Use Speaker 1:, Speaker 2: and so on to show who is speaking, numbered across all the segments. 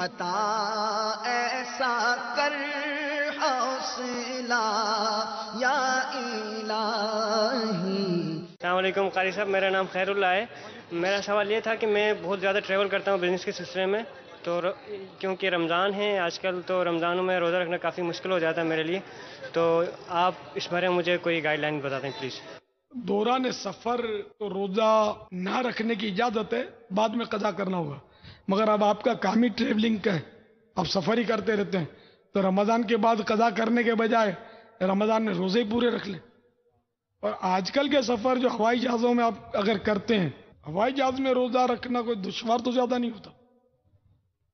Speaker 1: عطا ایسا کر حوصلہ یا الہی۔
Speaker 2: السلام علیکم قاری صاحب، میرا نام خیر اللہ ہے۔ میرا سوال یہ تھا کہ میں بہت زیادہ ٹریول کرتا ہوں بزنس کے سلسلے میں، تو کیونکہ رمضان ہے آج کل، تو رمضانوں میں روزہ رکھنا کافی مشکل ہو جاتا ہے میرے لیے، تو آپ اس بارے میں مجھے کوئی گائیڈ لائن بتا دیں پلیز۔
Speaker 3: دوران سفر تو روزہ نہ رکھنے کی اجازت ہے، بعد میں قضا کرنا ہوگا، مگر اب آپ کا کام ہی ٹریولنگ کا ہے، آپ سفر ہی کرتے رہتے ہیں، تو رمضان کے بعد قضا کرنے کے بجائے رمضان میں روزے ہی پورے رکھ لیں۔ اور آج کل کے سفر جو ہوائی جہازوں میں آپ اگر کرتے ہیں، ہوائی جہاز میں روزہ رکھنا کوئی دشوار تو زیادہ نہیں ہوتا،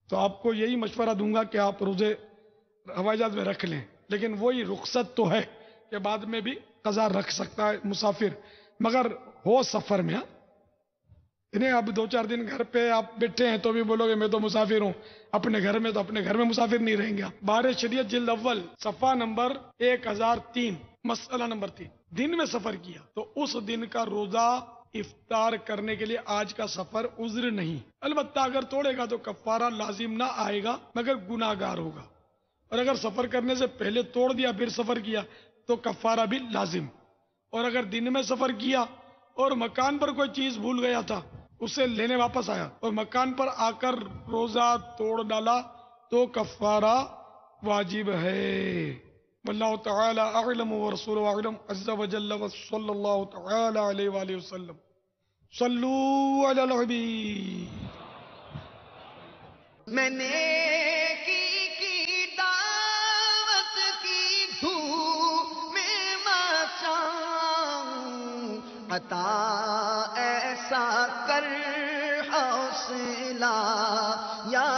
Speaker 3: تو آپ کو یہی مشورہ دوں گا کہ آپ روزے ہوائی جہاز میں رکھ لیں، لیکن وہی رخصت تو ہے کہ بعد میں بھی قضا رکھ سکتا ہے مسافر، مگر ہو سفر میں۔ انہیں اب 2-4 دن گھر پہ آپ بیٹھے ہیں تو بھی بولو گے میں تو مسافر ہوں، اپنے گھر میں تو اپنے گھر میں مسافر نہیں رہیں گے آپ۔ بارِ شریعت جلد اول صفحہ نمبر 1003 مسئلہ نمبر 3، دن میں سفر کیا تو اس دن کا روزہ افطار کرنے کے لیے آج کا سفر عذر نہیں، البتہ اگر توڑے گا تو کفارہ لازم نہ آئے گا مگر گناہ گار ہوگا، اور اگر سفر کرنے سے پہلے توڑ دیا پھر سفر کیا تو کفارہ بھی لازم۔ اور اگر دن میں سفر کیا اور مکان پر کوئی چیز بھول گیا تھا، اسے لینے واپس آیا اور مکان پر آ کر روزہ توڑ ڈالا تو کفارہ واجب ہے۔ واللہ تعالی اعلم ورسولہ اعلم عز وجل وصلی اللہ تعالی علیہ وآلہ وسلم۔ صلو علی الحبیب۔
Speaker 1: میں نیکی دعوت کی دھوم میں مچاؤں، عطا ایسا کر حوصلہ یا